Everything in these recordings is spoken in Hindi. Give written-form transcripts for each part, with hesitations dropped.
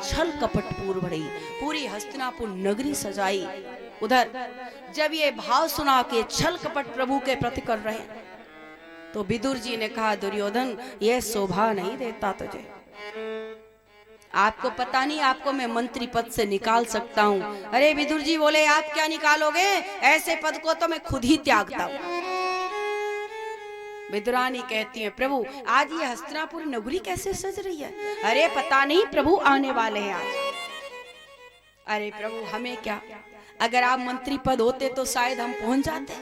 छल कपट पूर बढ़ी, पूरी हस्तिनापुर नगरी सजाई। उधर जब ये भाव सुना के छल कपट प्रभु के प्रति कर रहे हैं, तो विदुर जी ने कहा, दुर्योधन ये शोभा नहीं देता तुझे। आपको पता नहीं, आपको मैं मंत्री पद से निकाल सकता हूं। अरे विदुर जी बोले, आप क्या निकालोगे, ऐसे पद को तो मैं खुद ही त्यागता हूं। विदुरानी कहती है, प्रभु आज ये हस्तिनापुर नगरी कैसे सज रही है। अरे पता नहीं, प्रभु आने वाले हैं आज। अरे प्रभु हमें क्या, अगर आप मंत्री पद होते तो शायद हम पहुंच जाते,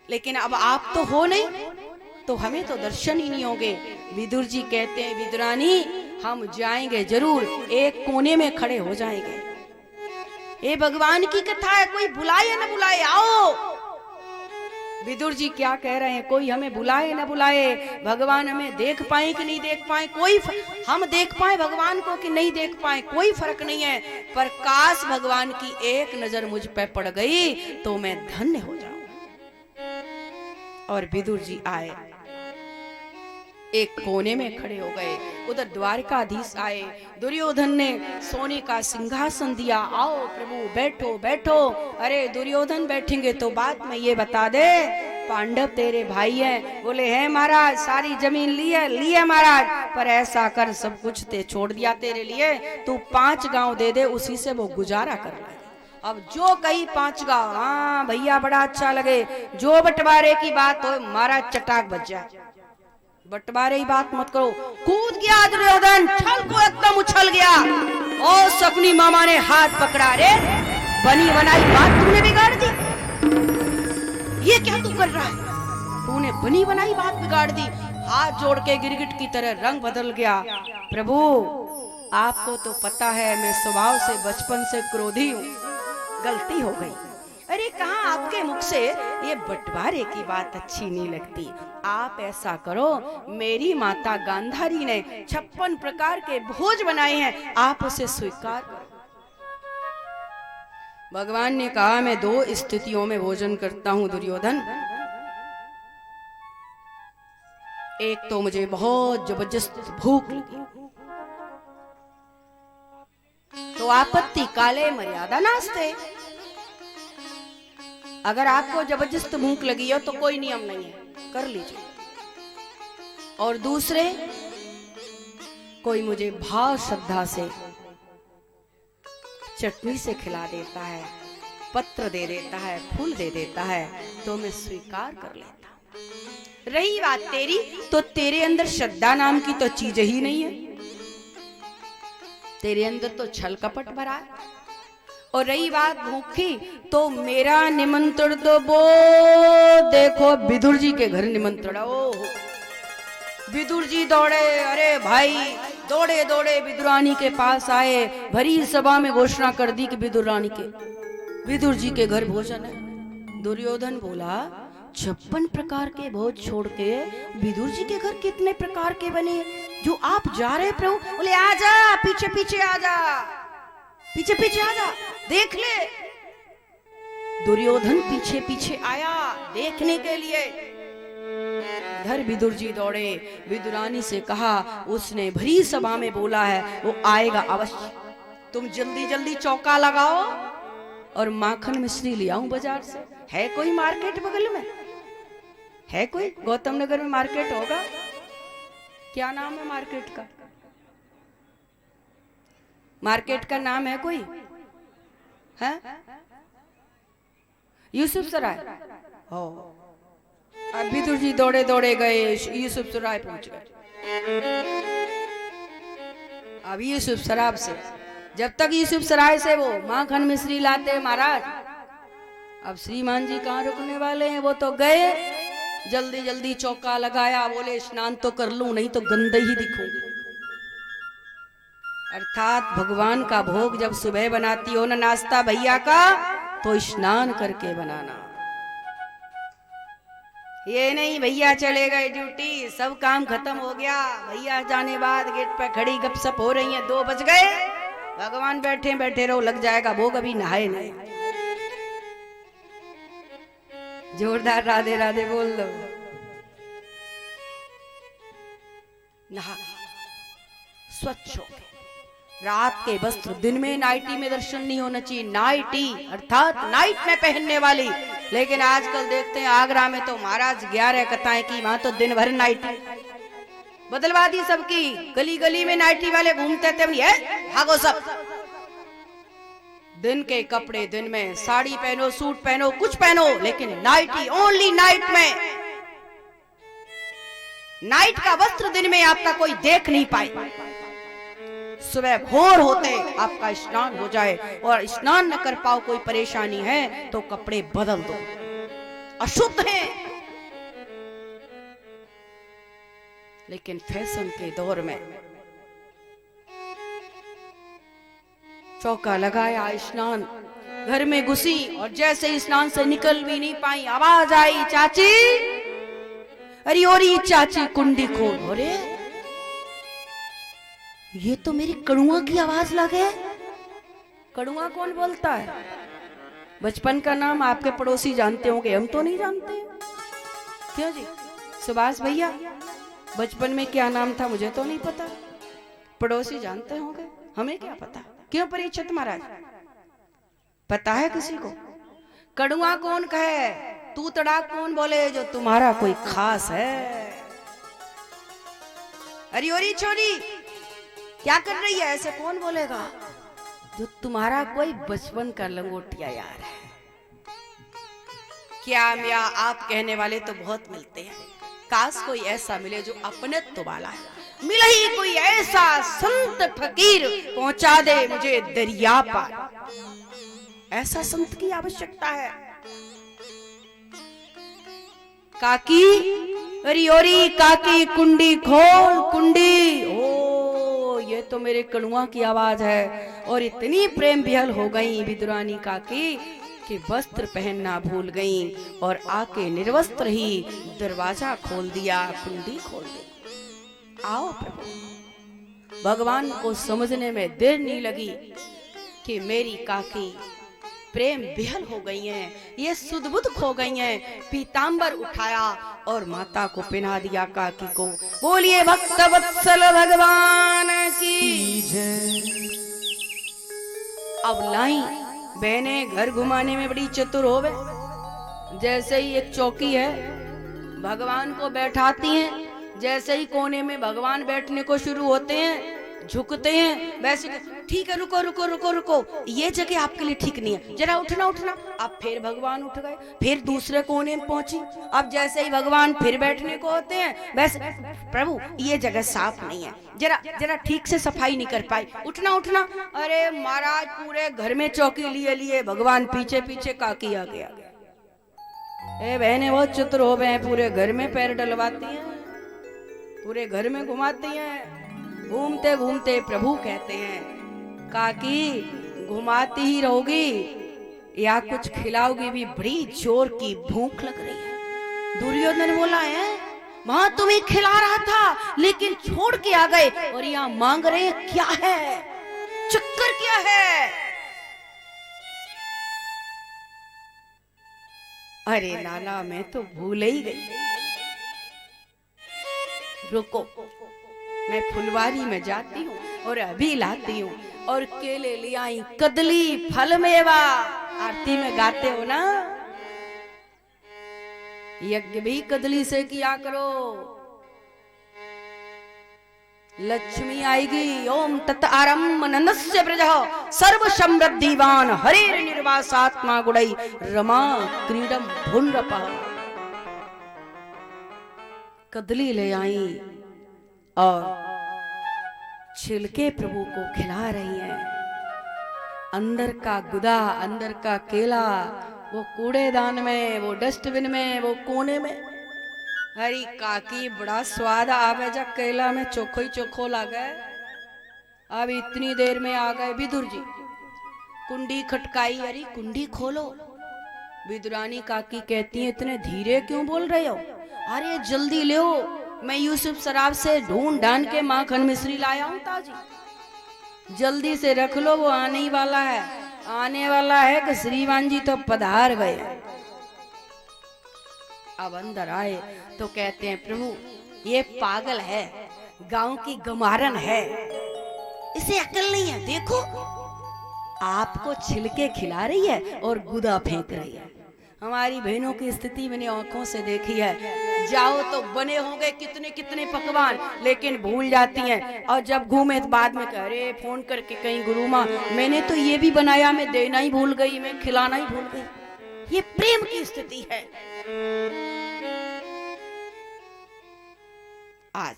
लेकिन अब आप तो हो नहीं, तो हमें तो दर्शन ही नहीं होंगे। विदुर जी कहते हैं, विदुरानी हम जाएंगे जरूर, एक कोने में खड़े हो जाएंगे। ये भगवान की कथा है, कोई बुलाए या न बुलाए आओ। विदुर जी क्या कह रहे हैं, कोई हमें बुलाए न बुलाए, भगवान हमें देख पाए कि नहीं देख पाए, हम देख पाए भगवान को कि नहीं देख पाए, कोई फर्क नहीं है, पर काश भगवान की एक नजर मुझ पे पड़ गई तो मैं धन्य हो जाऊं। और विदुर जी आए, एक कोने में खड़े हो गए। उधर द्वारकाधीश आए, दुर्योधन ने सोने का सिंहासन दिया, आओ प्रभु बैठो बैठो। अरे दुर्योधन बैठेंगे तो बात में ये बता दे, पांडव तेरे भाई हैं। बोले हैं महाराज, सारी जमीन ली है महाराज, पर ऐसा कर सब कुछ ते छोड़ दिया तेरे लिए, तू 5 गांव दे दे, उसी से वो गुजारा कर ले। अब जो कही 5 गांव, हाँ भैया बड़ा अच्छा लगे, जो बंटवारे की बात हो महाराज चटाक बच जाए, बंटवारे ही बात मत करो। कूद गया दुर्योधन, छल को एकदम उछल गया, और शकुनी मामा ने हाथ पकड़ा, रे बनी बनाई बात तूने बिगाड़ दी, ये क्या तू कर रहा है, तूने बनी बनाई बात बिगाड़ दी। हाथ जोड़ के गिरगिट की तरह रंग बदल गया। प्रभु आपको तो पता है मैं स्वभाव से बचपन से क्रोधी हूँ, गलती हो गई। अरे कहाँ आपके मुख से ये बंटवारे की बात अच्छी नहीं लगती। आप ऐसा करो, मेरी माता गांधारी ने 56 प्रकार के भोज बनाए हैं, आप उसे स्वीकार करो। भगवान ने कहा, मैं 2 स्थितियों में भोजन करता हूं दुर्योधन। एक तो मुझे बहुत जबरदस्त भूख लगी, तो आपत्ति काले मर्यादा नास्ते। अगर आपको जबरदस्त भूख लगी हो तो कोई नियम नहीं है, कर लीजिए। और दूसरे, कोई मुझे भाव श्रद्धा से चटनी से खिला देता है, पत्र दे देता है, फूल दे देता है, तो मैं स्वीकार कर लेता हूं। रही बात तेरी, तो तेरे अंदर श्रद्धा नाम की तो चीज ही नहीं है, तेरे अंदर तो छल कपट भरा है। और रही बात भूखी, तो मेरा निमंत्रण तो वो देखो विदुर जी के घर निमंत्रण। ओ विदुर जी दौड़े, अरे भाई दौड़े दौड़े विदुरानी के पास आए, भरी सभा में घोषणा कर दी कि विदुर जी के घर भोजन है। दुर्योधन बोला, 56 प्रकार के भोज छोड़ के विदुर जी के घर कितने प्रकार के बने जो आप जा रहे प्रभु। बोले आजा, पीछे पीछे आजा, पीछे पीछे आजा, देख ले। दुर्योधन पीछे पीछे आया देखने के लिए। इधर विदुर जी दौड़े, विदुरानी से कहा, उसने भरी सभा में बोला है वो आएगा अवश्य, तुम जल्दी जल्दी चौका लगाओ और माखन मिश्री ले आऊं बाजार से। है कोई मार्केट बगल में, है कोई गौतम नगर में मार्केट होगा? क्या नाम है मार्केट का? मार्केट का नाम है कोई? है यूसुफ सराय। हो, अब विदुर जी दौड़े दौड़े गए, यूसुफ सराय पहुंच गए। अब यूसुफ सराय से, जब तक यूसुफ सराय से वो माखन मिश्री लाते महाराज, अब श्रीमान जी कहाँ रुकने वाले हैं, वो तो गए। जल्दी जल्दी चौका लगाया, बोले स्नान तो कर लूं, नहीं तो गंदे ही दिखूंगी। अर्थात भगवान का भोग जब सुबह बनाती हो ना नाश्ता भैया का, तो स्नान करके बनाना। ये नहीं भैया चले गए ड्यूटी, सब काम खत्म हो गया, भैया जाने बाद गेट पर खड़ी गपशप हो रही है, 2 बज गए, भगवान बैठे बैठे रहो, लग जाएगा भोग, अभी नहाए नहीं। जोरदार राधे राधे बोल दो। नहा स्वच्छ हो गए, रात के वस्त्र, दिन में नाइटी में दर्शन नहीं होना चाहिए। नाइटी अर्थात नाइट में पहनने वाली। लेकिन आजकल देखते हैं आगरा में तो महाराज 11 कथाएं की, वहां तो दिन भर नाइटी बदलवा दी सबकी। गली गली में नाइटी वाले घूमते थे, ये भागो सब। दिन के कपड़े दिन में, साड़ी पहनो, सूट पहनो, कुछ पहनो, लेकिन नाइटी ओनली नाइट में। नाइट का वस्त्र दिन में आपका कोई देख नहीं पाए। सुबह भोर होते आपका स्नान हो जाए, और स्नान न कर पाओ, कोई परेशानी है तो कपड़े बदल दो, अशुद्ध है। लेकिन फैशन के दौर में चौका लगाया, स्नान घर में घुसी, और जैसे स्नान से निकल भी नहीं पाई, आवाज आई, चाची, अरे ओरी चाची कुंडी खोल। अरे ये तो मेरी कड़ुआ की आवाज लगे। कड़ुआ कौन बोलता है? बचपन का नाम आपके पड़ोसी जानते होंगे, हम तो नहीं जानते। क्यों जी सुभाष भैया, बचपन में क्या नाम था मुझे तो नहीं पता, पड़ोसी जानते होंगे, हमें क्या पता। क्यों परीक्षित महाराज, पता है किसी को? कड़ुआ कौन कहे, तू तड़ाक कौन बोले जो तुम्हारा कोई खास है? अरे ओरी छोरी क्या कर रही है, ऐसे कौन बोलेगा जो तुम्हारा कोई बचपन का लंगोटिया यार है? क्या मिया आप कहने वाले तो बहुत मिलते हैं, काश कोई ऐसा मिले जो अपनत्व वाला है। मिला ही कोई ऐसा संत फकीर, पहुंचा दे मुझे दरिया पार। ऐसा संत की आवश्यकता है। काकी, अरे ओरी काकी कुंडी खोल, कुंडी। ओ ये तो मेरे कड़ुआ की आवाज है। और इतनी प्रेम विहल हो गई विदुरानी काकी कि वस्त्र पहनना भूल गई, और आके निर्वस्त्र ही दरवाजा खोल दिया, कुंडी खोल दी। आओ प्रभु, भगवान को समझने में देर नहीं लगी कि मेरी काकी प्रेम विहल हो गई हैं, ये सुध-बुध खो गई हैं। पीतांबर उठाया और माता को पहना दिया काकी को। बोलिए भक्त वत्सल भगवान की जय। अब लाई बहने घर घुमाने में बड़ी चतुर होवे। जैसे ही एक चौकी है, भगवान को बैठाती हैं, जैसे ही कोने में भगवान बैठने को शुरू होते हैं, झुकते हैं, वैसे ठीक है, रुको रुको रुको रुको, ये जगह आपके लिए ठीक नहीं है, जरा उठना उठना। अब फिर भगवान उठ गए, फिर दूसरे कोने में पहुंची। अब जैसे ही भगवान फिर बैठने को होते हैं, वैसे प्रभु ये जगह साफ नहीं है, जरा जरा ठीक से सफाई नहीं कर पाई, उठना उठना। अरे महाराज पूरे घर में चौकी लिए लिए भगवान पीछे पीछे, काकी आ गया। ए बहने बहुत चतुर हो गए, पूरे घर में पैर डलवाती हैं, पूरे घर में घुमाती हैं। घूमते घूमते प्रभु कहते हैं, काकी घुमाती ही रहोगी या कुछ खिलाओगी भी, बड़ी जोर की भूख लग रही है। दुर्योधन बोला है, मां तुम्हें खिला रहा था लेकिन छोड़ के आ गए, और यहाँ मांग रहे क्या है, चक्कर क्या है? अरे लाला मैं तो भूल ही गई, रुको मैं फुलवारी में जाती हूँ और अभी लाती हूँ। और केले ले आई, कदली फल मेवा, आरती में गाते हो ना, यज्ञ भी कदली से किया करो। लक्ष्मी आएगी, ओम तत् आरम्भ नन्दस्य ब्रजः सर्व समृद्धिवान हरेर निर्वासात्मा गुणै रमा क्रीडम भुनरपः। कदली ले आई और छिलके प्रभु को खिला रही हैं। अंदर का गुदा, अंदर का केला वो कूड़ेदान में, वो डस्टबिन में, वो कोने में। हरी काकी बड़ा स्वाद आवे जब केला में चोखो ही चोखो लागे। अब इतनी देर में आ गए विदुर जी, कुंडी खटकाई, अरे कुंडी खोलो। विदुरानी काकी कहती है, इतने धीरे क्यों बोल रहे हो? अरे जल्दी ले, मैं यूसुफ सराफ से ढूंढ ढांड के माखन मिश्री लाया हूं ताजी, जल्दी से रख लो, वो आने ही वाला है, आने वाला है कि श्रीमान जी तो पधार गए। अब अंदर आए तो कहते हैं, प्रभु ये पागल है, गांव की गमारन है, इसे अकल नहीं है, देखो आपको छिलके खिला रही है और गुदा फेंक रही है। हमारी बहनों की स्थिति मैंने आंखों से देखी है, जाओ तो बने होंगे कितने कितने पकवान, लेकिन भूल जाती हैं। और जब घूमे तो बाद में कह रहे फोन करके कहीं गुरु माँ मैंने तो ये भी बनाया, मैं देना ही भूल गई, मैं खिलाना ही भूल गई। ये प्रेम की स्थिति है। आज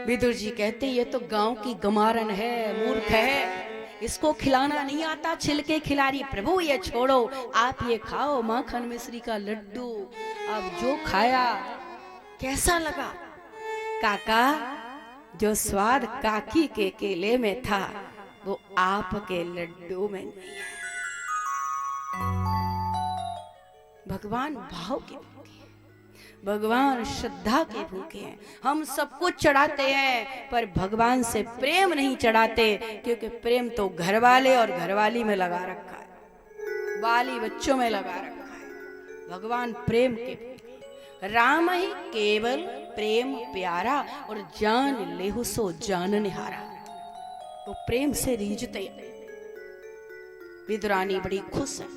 विदुर जी कहते ये तो गांव की गमारन है, मूर्ख है, इसको खिलाना नहीं आता, छिलके खिला रही। प्रभु ये छोड़ो, आप ये खाओ माखन मिश्री का लड्डू। अब जो खाया कैसा लगा? काका, जो स्वाद काकी के केले में था वो आपके लड्डू में नहीं है। भगवान भाव के भूखे हैं, भगवान श्रद्धा के भूखे हैं। हम सब कुछ चढ़ाते हैं पर भगवान से प्रेम नहीं चढ़ाते, क्योंकि प्रेम तो घरवाले और घरवाली में लगा रखा है, बाली बच्चों में लगा रखा है। भगवान प्रेम के भूखे। राम ही केवल प्रेम प्यारा, और जान लेहु सो जान निहारा। वो प्रेम से रीझते। विदुरानी बड़ी खुश है।